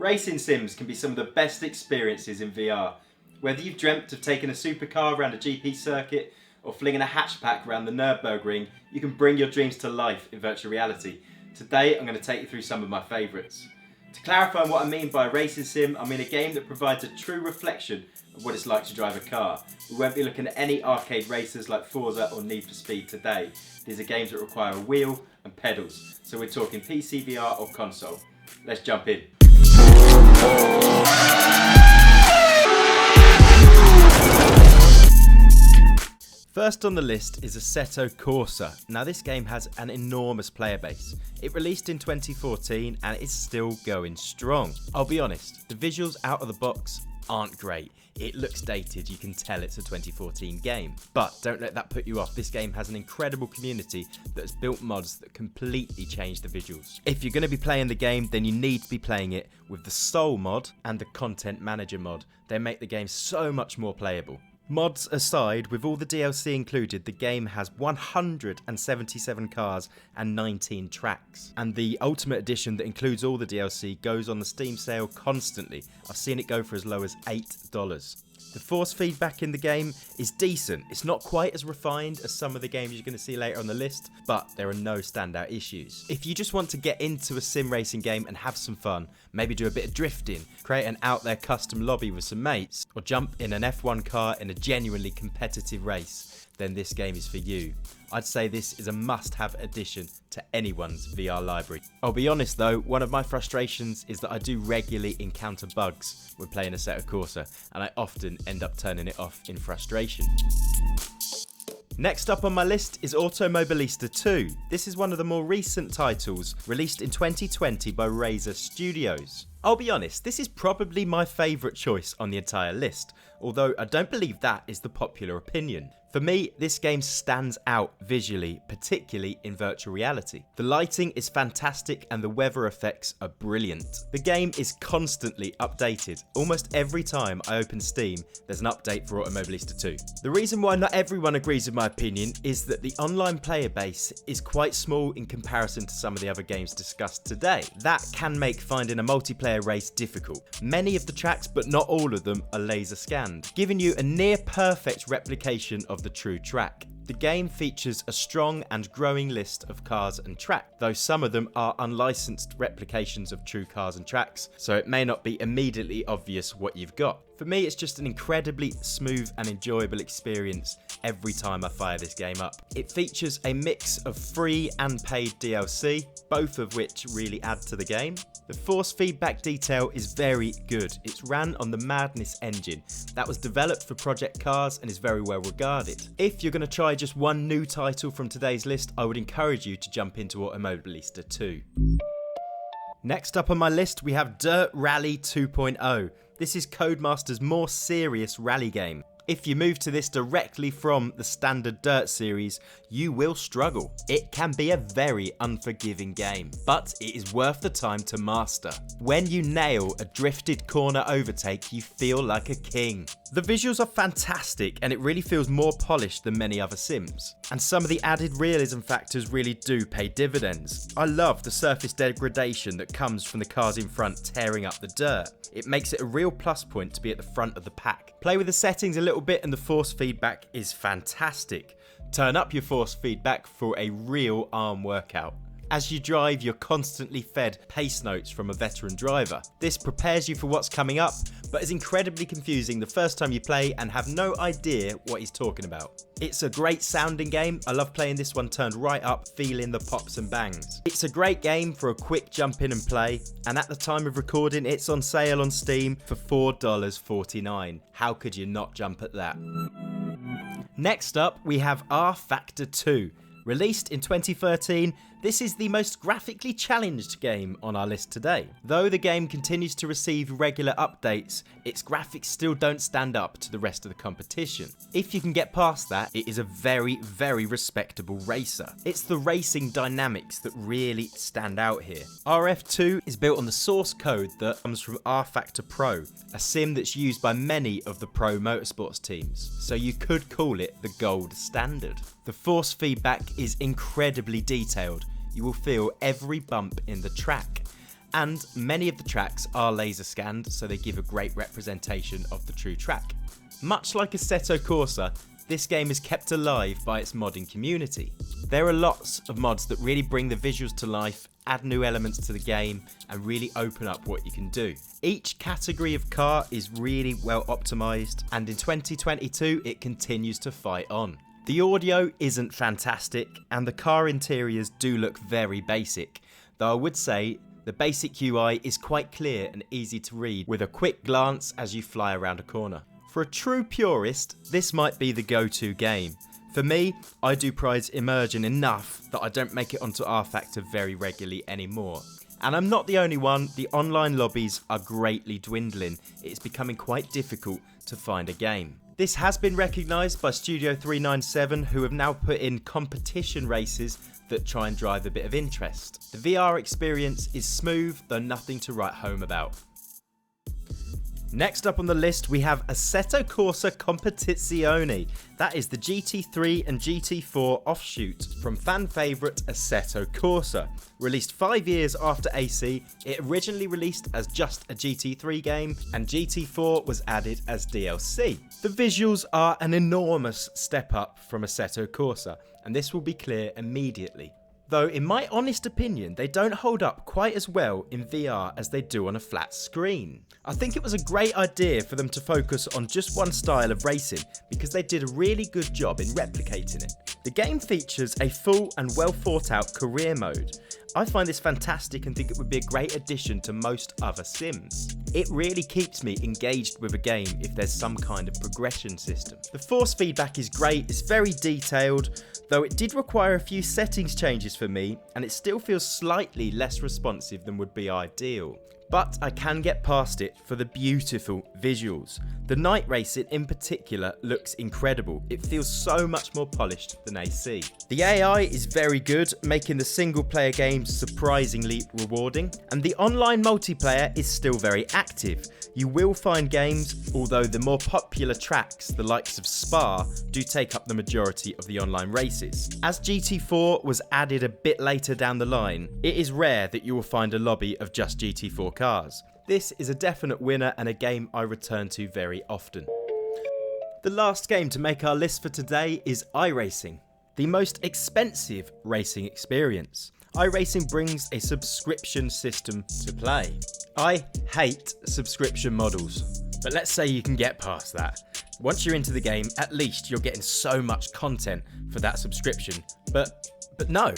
Racing sims can be some of the best experiences in VR. Whether you've dreamt of taking a supercar around a GP circuit or flinging a hatchback around the Nürburgring, you can bring your dreams to life in virtual reality. Today I'm going to take you through some of my favourites. To clarify what I mean by a racing sim, I mean a game that provides a true reflection of what it's like to drive a car. We won't be looking at any arcade racers like Forza or Need for Speed today. These are games that require a wheel and pedals, so we're talking PC, VR or console. Let's jump in. First on the list is Assetto Corsa. Now this game has an enormous player base. It released in 2014 and it's still going strong. I'll be honest, the visuals out of the box aren't great. It looks dated, you can tell it's a 2014 game. But don't let that put you off, this game has an incredible community that has built mods that completely change the visuals. If you're going to be playing the game, then you need to be playing it with the Soul mod and the Content Manager mod. They make the game so much more playable. Mods aside, with all the DLC included, the game has 177 cars and 19 tracks. And the Ultimate Edition that includes all the DLC goes on the Steam sale constantly. I've seen it go for as low as $8. The force feedback in the game is decent. It's not quite as refined as some of the games you're going to see later on the list, but there are no standout issues. If you just want to get into a sim racing game and have some fun, maybe do a bit of drifting, create an out there custom lobby with some mates, or jump in an F1 car in a genuinely competitive race, then this game is for you. I'd say this is a must-have addition to anyone's VR library. I'll be honest though, one of my frustrations is that I do regularly encounter bugs when playing Assetto Corsa, and I often end up turning it off in frustration. Next up on my list is Automobilista II. This is one of the more recent titles, released in 2020 by Razer Studios. I'll be honest, this is probably my favourite choice on the entire list, although I don't believe that is the popular opinion. For me, this game stands out visually, particularly in virtual reality. The lighting is fantastic and the weather effects are brilliant. The game is constantly updated. Almost every time I open Steam, there's an update for Automobilista II. The reason why not everyone agrees with my opinion is that the online player base is quite small in comparison to some of the other games discussed today. That can make finding a multiplayer race difficult. Many of the tracks, but not all of them, are laser scanned, giving you a near perfect replication of the true track. The game features a strong and growing list of cars and tracks, though some of them are unlicensed replications of true cars and tracks, so it may not be immediately obvious what you've got. For me, it's just an incredibly smooth and enjoyable experience every time I fire this game up. It features a mix of free and paid DLC, both of which really add to the game. The force feedback detail is very good. It's ran on the Madness engine that was developed for Project Cars and is very well regarded. If you're going to try just one new title from today's list, I would encourage you to jump into Automobilista II. Next up on my list, we have Dirt Rally 2.0. This is Codemaster's more serious rally game. If you move to this directly from the standard Dirt series, you will struggle. It can be a very unforgiving game, but it is worth the time to master. When you nail a drifted corner overtake, you feel like a king. The visuals are fantastic and it really feels more polished than many other sims. And some of the added realism factors really do pay dividends. I love the surface degradation that comes from the cars in front tearing up the dirt. It makes it a real plus point to be at the front of the pack. Play with the settings a little bit and the force feedback is fantastic. Turn up your force feedback for a real arm workout. As you drive, you're constantly fed pace notes from a veteran driver. This prepares you for what's coming up, but is incredibly confusing the first time you play and have no idea what he's talking about. It's a great sounding game. I love playing this one turned right up, feeling the pops and bangs. It's a great game for a quick jump in and play, and at the time of recording, it's on sale on Steam for $4.49. How could you not jump at that? Next up, we have R-Factor 2. Released in 2013, this is the most graphically challenged game on our list today. Though the game continues to receive regular updates, its graphics still don't stand up to the rest of the competition. If you can get past that, it is a very, very respectable racer. It's the racing dynamics that really stand out here. RF2 is built on the source code that comes from R-Factor Pro, a sim that's used by many of the pro motorsports teams, so you could call it the gold standard. The force feedback is incredibly detailed. You will feel every bump in the track. and many of the tracks are laser scanned, so they give a great representation of the true track. Much like Assetto Corsa, this game is kept alive by its modding community. There are lots of mods that really bring the visuals to life, add new elements to the game, and really open up what you can do. Each category of car is really well optimized, and in 2022 it continues to fight on. The audio isn't fantastic, and the car interiors do look very basic, though I would say the basic UI is quite clear and easy to read with a quick glance as you fly around a corner. For a true purist, this might be the go-to game. For me, I do prize immersion enough that I don't make it onto R-Factor very regularly anymore. And I'm not the only one, the online lobbies are greatly dwindling. It's becoming quite difficult to find a game. This has been recognised by Studio 397, who have now put in competition races that try and drive a bit of interest. The VR experience is smooth, though nothing to write home about. Next up on the list, we have Assetto Corsa Competizione. That is the GT3 and GT4 offshoot from fan favourite Assetto Corsa. Released 5 years after AC, it originally released as just a GT3 game, and GT4 was added as DLC. The visuals are an enormous step up from Assetto Corsa, and this will be clear immediately. Though in my honest opinion, they don't hold up quite as well in VR as they do on a flat screen. I think it was a great idea for them to focus on just one style of racing because they did a really good job in replicating it. The game features a full and well thought out career mode. I find this fantastic and think it would be a great addition to most other sims. It really keeps me engaged with a game if there's some kind of progression system. The force feedback is great, it's very detailed, though it did require a few settings changes for me, and it still feels slightly less responsive than would be ideal. But I can get past it for the beautiful visuals. The night racing in particular looks incredible. It feels so much more polished than AC. The AI is very good, making the single player games surprisingly rewarding. And the online multiplayer is still very active. You will find games, although the more popular tracks, the likes of Spa, do take up the majority of the online races. As GT4 was added a bit later down the line, it is rare that you will find a lobby of just GT4 cars. This is a definite winner and a game I return to very often. The last game to make our list for today is iRacing, the most expensive racing experience. iRacing brings a subscription system to play. I hate subscription models, but let's say you can get past that. Once you're into the game, at least you're getting so much content for that subscription. But no,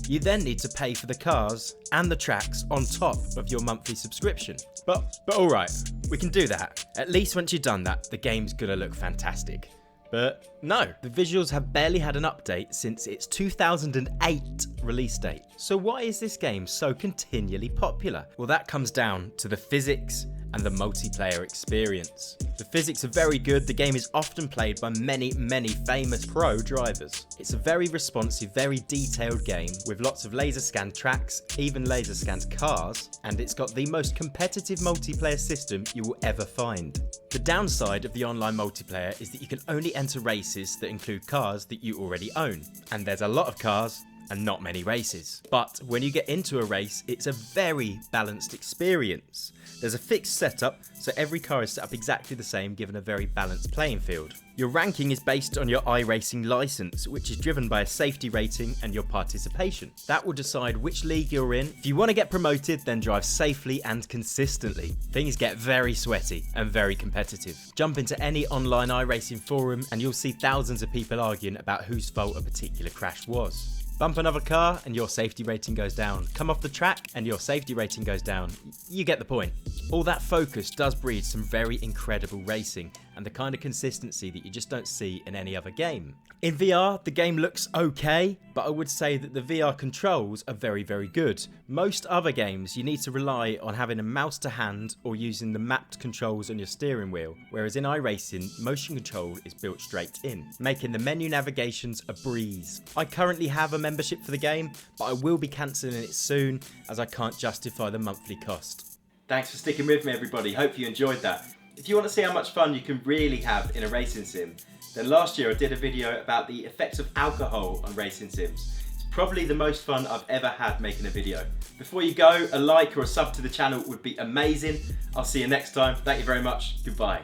you then need to pay for the cars and the tracks on top of your monthly subscription. But alright, we can do that. At least once you've done that, the game's gonna look fantastic. But no, the visuals have barely had an update since its 2008 release date. So why is this game so continually popular? Well, that comes down to the physics and the multiplayer experience. The physics are very good. The game is often played by many famous pro drivers. It's a very responsive, very detailed game with lots of laser scanned tracks, even laser scanned cars, and it's got the most competitive multiplayer system you will ever find. The downside of the online multiplayer is that you can only enter races that include cars that you already own, and there's a lot of cars and not many races. But when you get into a race, it's a very balanced experience. There's a fixed setup, so every car is set up exactly the same, given a very balanced playing field. Your ranking is based on your iRacing license, which is driven by a safety rating and your participation. That will decide which league you're in. If you want to get promoted, then drive safely and consistently. Things get very sweaty and very competitive. Jump into any online iRacing forum and you'll see thousands of people arguing about whose fault a particular crash was. Bump another car and your safety rating goes down. Come off the track and your safety rating goes down. You get the point. All that focus does breed some very incredible racing and the kind of consistency that you just don't see in any other game. In VR, the game looks okay, but I would say that the VR controls are very good. Most other games, you need to rely on having a mouse to hand or using the mapped controls on your steering wheel, whereas in iRacing, motion control is built straight in, making the menu navigations a breeze. I currently have a membership for the game, but I will be cancelling it soon as I can't justify the monthly cost. Thanks for sticking with me, everybody. Hope you enjoyed that. If you want to see how much fun you can really have in a racing sim, then last year I did a video about the effects of alcohol on racing sims. It's Probably the most fun I've ever had making a video. Before you go, a like or a sub to the channel would be amazing. I'll see you next time. Thank you very much. Goodbye.